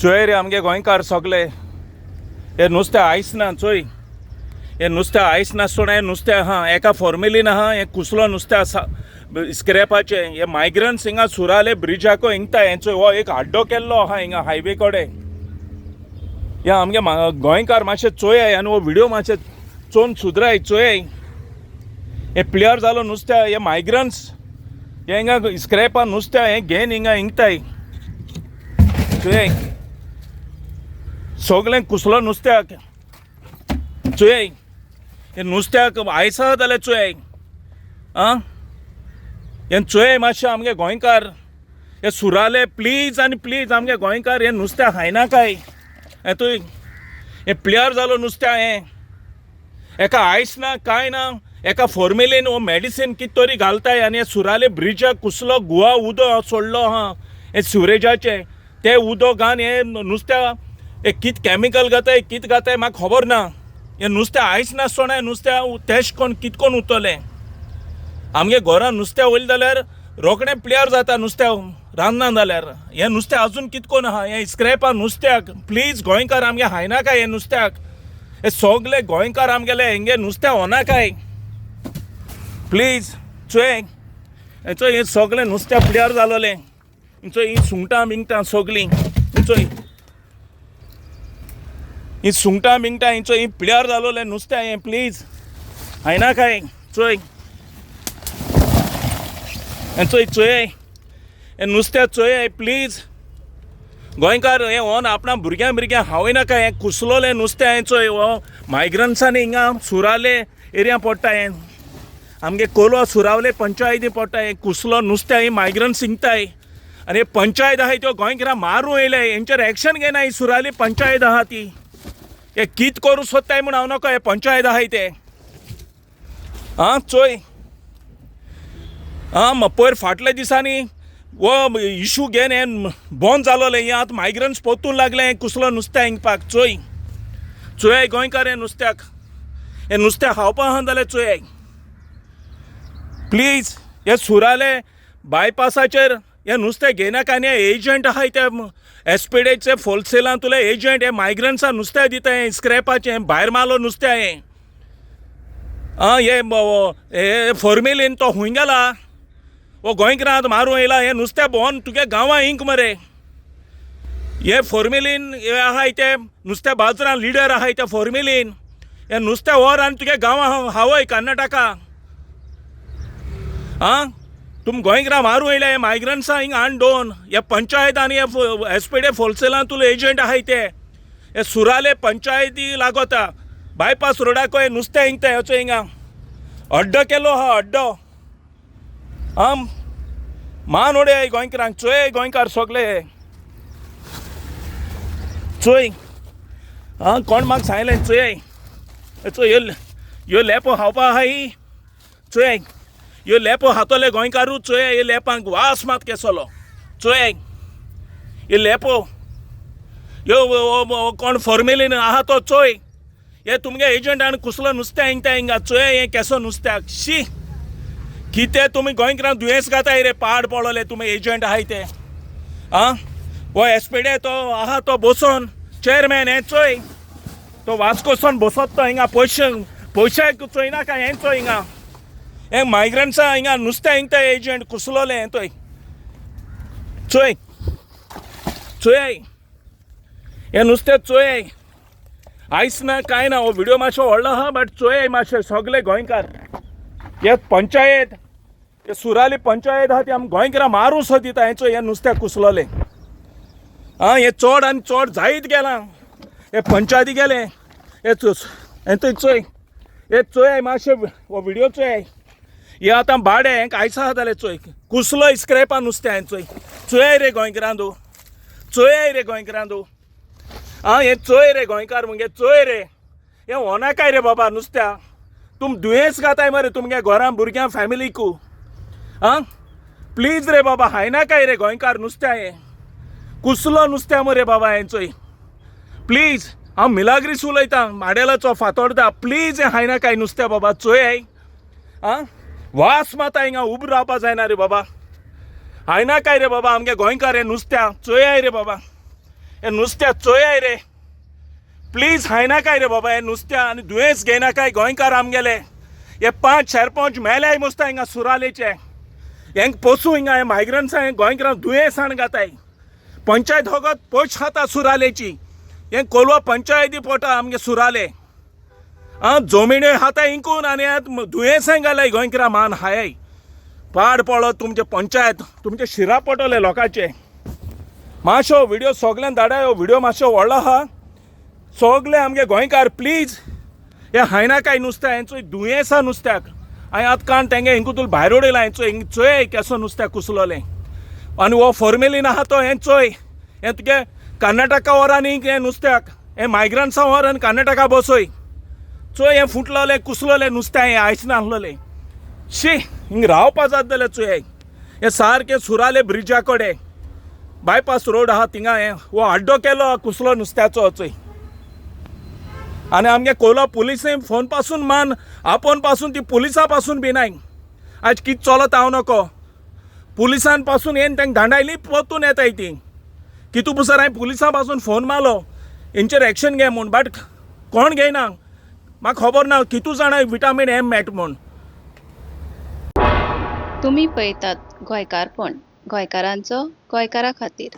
चोय रे आमगे गोंयकार सगळे हे नुस्तें आयस ना चोय हे नुस्तें आयस नासतना हे नुस्तें आहा एका फॉर्मेलीन आहा हे कुसलो नुस्तें आसा स्क्रॅपाचे हे मायग्रंट्स हिंगा सुराले ब्रिजाको हिंगता हेंचो हो एक आड्डो केल्लो आहा हिंगा हायवे कडे हे आमगे गोंयकार मातशे चोयाय आनी हो व्हिडिओ मातशे चोवन सुधराय चोयाय हे प्लेयर जालो नुस्तें हे मायग्रंट्स हे हिंगा स्क्रॅपा नुस्तें हे घेवन हिंगा हिंगताय चोयाय सगळें कुसलो नुस्त्याक चोयाय हे नुस्त्याक आयसा जाल्यार चोयाय आं हे चोयाय मातशें आमगे गोंयकार हे सुराले प्लीज आनी प्लीज आमगे गोंयकार हे नुस्तें खायना काय हे तुय हे प्लेयर जालो नुस्त्या हे एका आयस ना काय ना एका फॉर्मेलीन हो मेडिसीन कित तरी घालताय आनी हे सुराले ब्रिजाक कुसलो गुवा उदो सोडलो हा हे सिवरेजाचे ते उदो घान हे नुस्त्या हे कित केमिकल घाताय कित घाताय म्हाका खबर ना हे नुस्तें आयस नासतना नुस्त्या तेश कोण कितकोन उरतलें आमगे घरान नुस्तें वयलें जाल्यार रोखडें प्लेयर जाता नुस्तें रांदना जाल्यार हे नुस्तें अजून कितकोन आहा हे स्क्रॅपा नुस्त्याक प्लीज गोंयकार आमगे खायना काय हे नुस्त्याक हे सगळे गोंयकार आमगेले हेंगे नुस्तें होना काय प्लीज चोय हेचो हे सगळे नुस्तें प्लेयर जालोलें हिंचो ही सुंगटां बिंगटां सगळीं चोय ही सुंगटां बिंगटां हिंचो ही प्लेयर जालोलें नुस्तें हें प्लीज खायना काय चोय चोय चोय हे नुस्तें चोय प्लीज गोंयकार हे होन आपणा भुरग्यां हावयनाका हें कुसलोलें नुस्तें हें चोय हो मायग्रंट्सांनी हिंगा सुराले एरिया पडटा हें आमगे कोलवा सुरावले पंचायती पडटा हें कुसलो नुस्तें ही मायग्रंट्स हिंगताय आनी हे पंचायत आहाय त्यो गोंयकारां मारूं येयले हेंचेर एक्शन घेयना ही सुराली पंचायत आहा ती हे कित करूं सोदताय म्हूण हांव नको हे पंचायत आहाय ते आं चोय आं पयर फाटल्या दिसांनी वो इशू घेवन हें बंद जालोलें हें आतां मायग्रंट्स पोत्तून लागलें हें कुसलो नुस्तें हिंगपाक चोय चोय गोंयकार हे नुस्तें खावपा आहा जाल्यार चोय प्लीज हे सुराले बायपासाचेर हे नुस्तें घेयनाका आनी हे एजंट आहाय ते एसपीडेचे होलसेलान तुले एजंट हे मायग्रंट्सां नुस्तें दिता हें स्क्रॅपाचें भायर मारलो नुस्तें हें आं हे फॉर्मेलीन तो खूंय गेला वो गोंयकारां आतां मारूं येयला हें नुस्तें भोवन तुगे गांवां इंक मरे हे फॉर्मेलीन हे आहाय ते नुस्त्या बाजारान लिडर आहाय ते फॉर्मेलीन हे नुस्तें व्हर आनी तुगे गांवां हावय कर्नाटका आं तुम गोंयकारां मारूं येयल्या हे मायग्रंट्सां हिंगा आनी दोन हे पंचायत आनी हे एसपीडे होलसेलान तुले एजंट आहाय ते हे सुराले पंचायती लागोता बायपास रोडाको हे नुस्तें हिंगता हेचो हिंगा अड्डो केलो हा अड्डो आं मान उडय गोंयकारांक चोय गोंयकार सगळे चोय आं कोण म्हाका सांगलें चोय हेचो ह्यो लेपो खावपा आहा ही चोय ह्यो लेपो खातोले गोंयकारू चोय हे लेपांक वास मात केसलो चोय हे लेपो ह्यो कोण फॉर्मेलीन आहा तो चोय हे तुमगे एजंटान कुसलो नुस्तें हिंगता हिंगा चोय हे केसो नुस्त्याक शी कितें तुमी गोंयकारांक दुयेंस घाताय रे पाड पडोले तुमी एजंट आहाय ते आं हो एसपीडे तो आहा तो बसोन चेअरमॅन हे चोय तो वास्कोसून बसत तो हिंगा पयशाक चोयना काय हें चोय हिंगा हे मायग्रंट्सां हिंगा नुस्तें हिंगता एजंट कुसलोलें हें तोय चोय चोय हे नुस्तें चोय आयस ना काय ना हो व्हिडिओ मातसो व्हडलो आहा बट चोय मातशे सगळे गोंयकार हे पंचायत हे सुराली पंचायत आहा ती आमी गोंयकारां मारूं सोदिता हेंचो हे नुस्तें कुसलोलें आं हे चड आनी चड जायत गेलां हे पंचायती गेले हे थंय चोय हे चोय मातशे हो व्हिडिओ चोय हे आतां भाडे हेंक आयसा जाल्यार चोय कुसलो स्क्रॅपा नुस्तें हांवें चोय चोय रे गोंयकारांदो चोय रे गोंयकारांदो आं हे चोय रे गोंयकार मुगे चोय रे हे होना काय रे बाबा नुस्त्या तुम दुयेंस घाताय मरे तुमगे घरान भुरग्यां फॅमिलीकू आं प्लीज रे बाबा खायना काय रे गोंयकार नुस्तें हें कुसलो नुस्तें मरे बाबा हें चोय प्लीज हांव मिलाग्रीस उलयतां माडेलाचो फातोरता प्लीज हें खायना काय नुस्तें बाबा चोय आं वास माता हिंगा उब रावपा जायना रे बाबा खायना काय रे बाबा आमगे गोंयकार हें नुस्त्या चोय रे बाबा हे नुस्त्या चोयाय रे प्लीज हायना काय रे बाबा हे नुस्त्या आनी दुयेंस घेयना काय गोंयकार आमगेले हे 5 सरपंच मेल्याय मुसता हिंगा सुरालेचे हेंक पोसू हिंगा हे मायग्रंट्स गोंयकारांक दुयेंसाण घाताय पंचायत होगत पोच खाता सुरालेची हें कोलवा पंचायती पोटा आमगे सुराले जमिण्यो हाता इंकून आनी दुयेंसांय घालाय गोंयकारां मान हाय पाड पडलो तुमचे पंचायत तुमचे शिरा पडटले लोकांचे मातसो व्हिडिओ सगळ्यांक धाडाय हो व्हिडिओ मातसो व्हडलो आहा सगळे आमगे गोंयकार प्लीज हे हायना काय नुस्त्या हेंचो दुयेंसा नुस्त्याक हांवें आतां काण तेंगे हिंगूतूल भायर उडयला हेंचो हिंग चोय केसो नुस्त्याक कुसलोलें आनी हो फॉर्मेलीन आहा तो हें चोय हें तुगे कर्नाटका व्हरान हें नुस्त्याक हें मायग्रंट्सां व्हर आनी कर्नाटका बसय चोय हें फुटलोलें कुसलोलें नुस्तें हें आयस नासलोलें शी हिंग रावपा जात जाल्यार चोय हें सारकें सुराले ब्रिजा कडेन बायपास रोड आहा थिंगा हें हो आड्डो केलो कुसलो नुस्त्याचो चोय आनी आमगे कोला पुलिसें फोन पासून मान आपोवन पासून ती पुलिसां पासून बी नाय आयज कितें चलत हांव नको पुलिसां पासून येवन तांकां धांडायली परतून येताय ती कितू पुसर हांवें पुलिसां पासून फोन मारलो हेंचेर एक्शन घे म्हूण बट कोण घेयना म्हाका खबर ना कितू जाणां विटामीन एम मेट म्हूण तुम्ही पळयतात गोंयकारपण गोंयकारांचो गोंयकारा खातीर.